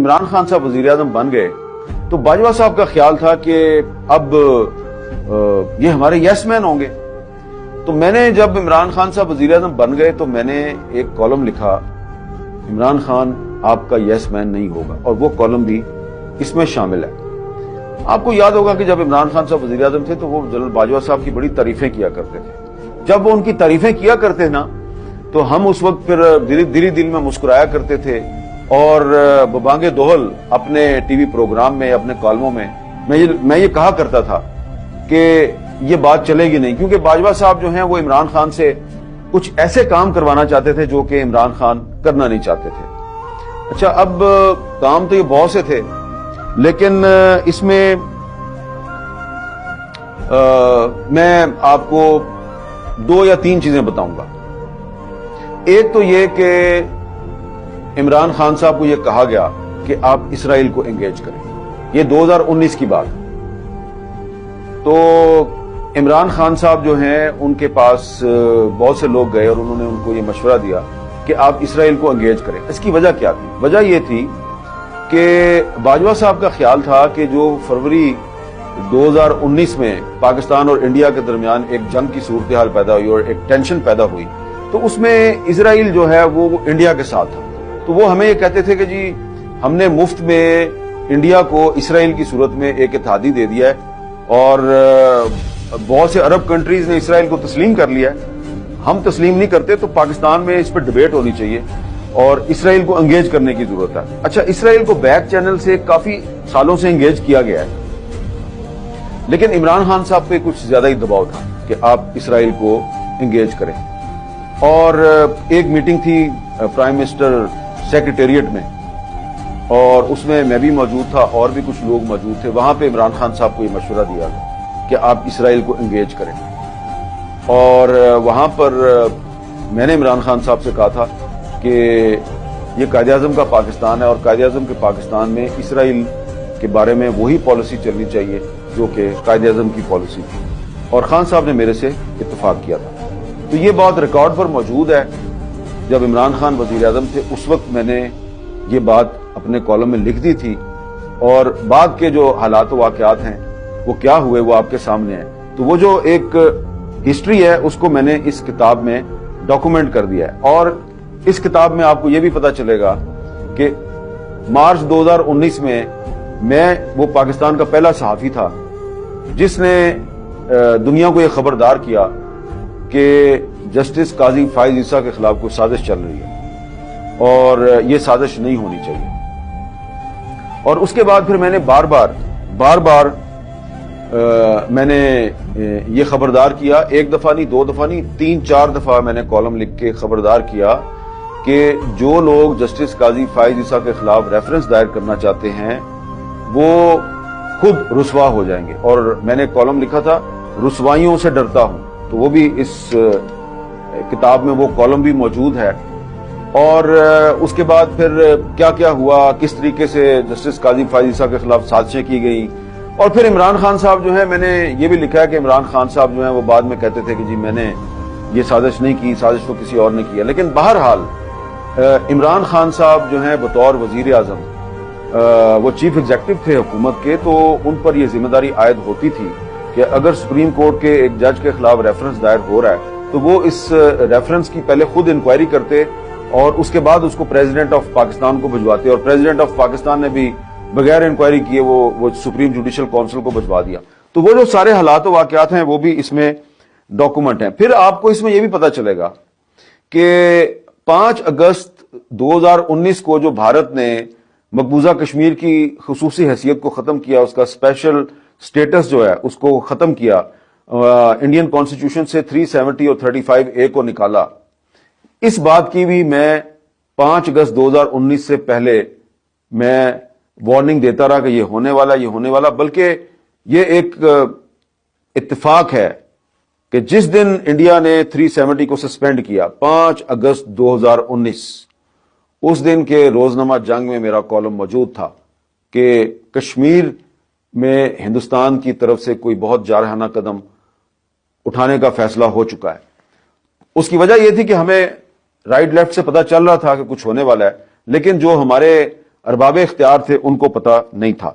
عمران خان صاحب وزیر اعظم بن گئے تو باجوہ صاحب کا خیال تھا کہ اب یہ ہمارے یس مین ہوں گے. تو میں نے جب عمران خان صاحب وزیر اعظم بن گئے تو میں نے ایک کالم لکھا، عمران خان آپ کا یس مین نہیں ہوگا، اور وہ کالم بھی اس میں شامل ہے. آپ کو یاد ہوگا کہ جب عمران خان صاحب وزیر اعظم تھے تو وہ جنرل باجوہ صاحب کی بڑی تعریفیں کیا کرتے تھے. جب وہ ان کی تعریفیں کیا کرتے نا تو ہم اس وقت پھر دلی دل میں مسکرایا کرتے تھے، اور ببانگ دوہل اپنے ٹی وی پروگرام میں اپنے کالموں میں میں یہ کہا کرتا تھا کہ یہ بات چلے گی نہیں، کیونکہ باجوہ صاحب جو ہیں وہ عمران خان سے کچھ ایسے کام کروانا چاہتے تھے جو کہ عمران خان کرنا نہیں چاہتے تھے. اچھا، اب کام تو یہ بہت سے تھے، لیکن اس میں میں آپ کو 2 یا 3 چیزیں بتاؤں گا. ایک تو یہ کہ عمران خان صاحب کو یہ کہا گیا کہ آپ اسرائیل کو انگیج کریں، یہ 2019 کی بات. تو عمران خان صاحب جو ہیں ان کے پاس بہت سے لوگ گئے اور انہوں نے ان کو یہ مشورہ دیا کہ آپ اسرائیل کو انگیج کریں. اس کی وجہ کیا تھی؟ وجہ یہ تھی کہ باجوہ صاحب کا خیال تھا کہ جو فروری 2019 میں پاکستان اور انڈیا کے درمیان ایک جنگ کی صورتحال پیدا ہوئی اور ایک ٹینشن پیدا ہوئی، تو اس میں اسرائیل جو ہے وہ انڈیا کے ساتھ تھا. تو وہ ہمیں یہ کہتے تھے کہ جی ہم نے مفت میں انڈیا کو اسرائیل کی صورت میں ایک اتحادی دے دیا ہے، اور بہت سے عرب کنٹریز نے اسرائیل کو تسلیم کر لیا ہے، ہم تسلیم نہیں کرتے، تو پاکستان میں اس پہ ڈیبیٹ ہونی چاہیے اور اسرائیل کو انگیج کرنے کی ضرورت ہے. اچھا، اسرائیل کو بیک چینل سے کافی سالوں سے انگیج کیا گیا ہے، لیکن عمران خان صاحب پہ کچھ زیادہ ہی دباؤ تھا کہ آپ اسرائیل کو انگیج کریں. اور ایک میٹنگ تھی پرائم منسٹر سیکریٹریٹ میں، اور اس میں بھی موجود تھا اور بھی کچھ لوگ موجود تھے. وہاں پہ عمران خان صاحب کو یہ مشورہ دیا گیا کہ آپ اسرائیل کو انگیج کریں. اور وہاں پر میں نے عمران خان صاحب سے کہا تھا کہ یہ قائد اعظم کا پاکستان ہے، اور قائد اعظم کے پاکستان میں اسرائیل کے بارے میں وہی پالیسی چلنی چاہیے جو کہ قائد اعظم کی پالیسی تھی، اور خان صاحب نے میرے سے اتفاق کیا تھا. تو یہ بات ریکارڈ پر موجود ہے. جب عمران خان وزیر اعظم تھے اس وقت میں نے یہ بات اپنے کالم میں لکھ دی تھی، اور بعد کے جو حالات و واقعات ہیں وہ کیا ہوئے وہ آپ کے سامنے ہیں. تو وہ جو ایک ہسٹری ہے اس کو میں نے اس کتاب میں ڈاکومنٹ کر دیا ہے. اور اس کتاب میں آپ کو یہ بھی پتا چلے گا کہ مارچ 2019 میں وہ پاکستان کا پہلا صحافی تھا جس نے دنیا کو یہ خبردار کیا کہ جسٹس قاضی فائز عیسیٰ کے خلاف کوئی سازش چل رہی ہے اور یہ سازش نہیں ہونی چاہیے. اور اس کے بعد پھر میں نے بار بار میں نے یہ خبردار کیا، 1 دفعہ نہیں، 2 دفعہ نہیں، 3-4 دفعہ میں نے کالم لکھ کے خبردار کیا کہ جو لوگ جسٹس قاضی فائز عیسیٰ کے خلاف ریفرنس دائر کرنا چاہتے ہیں وہ خود رسوا ہو جائیں گے. اور میں نے کالم لکھا تھا رسوائیوں سے ڈرتا ہوں، تو وہ بھی اس کتاب میں وہ کالم بھی موجود ہے. اور اس کے بعد پھر کیا کیا ہوا، کس طریقے سے جسٹس قاضی فائز عیسیٰ کے خلاف سازشیں کی گئی. اور پھر عمران خان صاحب جو ہیں، میں نے یہ بھی لکھا ہے کہ عمران خان صاحب جو ہیں وہ بعد میں کہتے تھے کہ جی میں نے یہ سازش نہیں کی، سازش تو کسی اور نے کیا. لیکن بہرحال عمران خان صاحب جو ہیں بطور وزیر اعظم، وہ چیف ایگزیکٹو تھے حکومت کے، تو ان پر یہ ذمہ داری عائد ہوتی تھی کہ اگر سپریم کورٹ کے ایک جج کے خلاف ریفرنس دائر ہو رہا ہے تو وہ اس ریفرنس کی پہلے خود انکوائری کرتے اور اس کے بعد اس کو پریزیڈنٹ آف پاکستان کو بھجواتے. اور پریزیڈنٹ آف پاکستان نے بھی بغیر انکوائری کیے وہ سپریم جوڈیشل کونسل کو بھجوا دیا. تو وہ جو سارے حالات و واقعات ہیں وہ بھی اس میں ڈاکومنٹ ہیں. پھر آپ کو اس میں یہ بھی پتا چلے گا کہ 5 اگست 2019 کو جو بھارت نے مقبوضہ کشمیر کی خصوصی حیثیت کو ختم کیا، اس کا اسپیشل سٹیٹس جو ہے اس کو ختم کیا، انڈین کانسٹیٹیوشن سے 370 اور 35A کو نکالا. اس بات کی بھی میں 5 اگست 2019 سے پہلے میں وارننگ دیتا رہا کہ یہ ہونے والا، بلکہ یہ ایک اتفاق ہے کہ جس دن انڈیا نے 370 کو سسپینڈ کیا 5 اگست 2019، اس دن کے روزنامہ جنگ میں میرا کالم موجود تھا کہ کشمیر میں ہندوستان کی طرف سے کوئی بہت جارحانہ قدم اٹھانے کا فیصلہ ہو چکا ہے. اس کی وجہ یہ تھی کہ ہمیں رائٹ لیفٹ سے پتا چل رہا تھا کہ کچھ ہونے والا ہے، لیکن جو ہمارے ارباب اختیار تھے ان کو پتہ نہیں تھا۔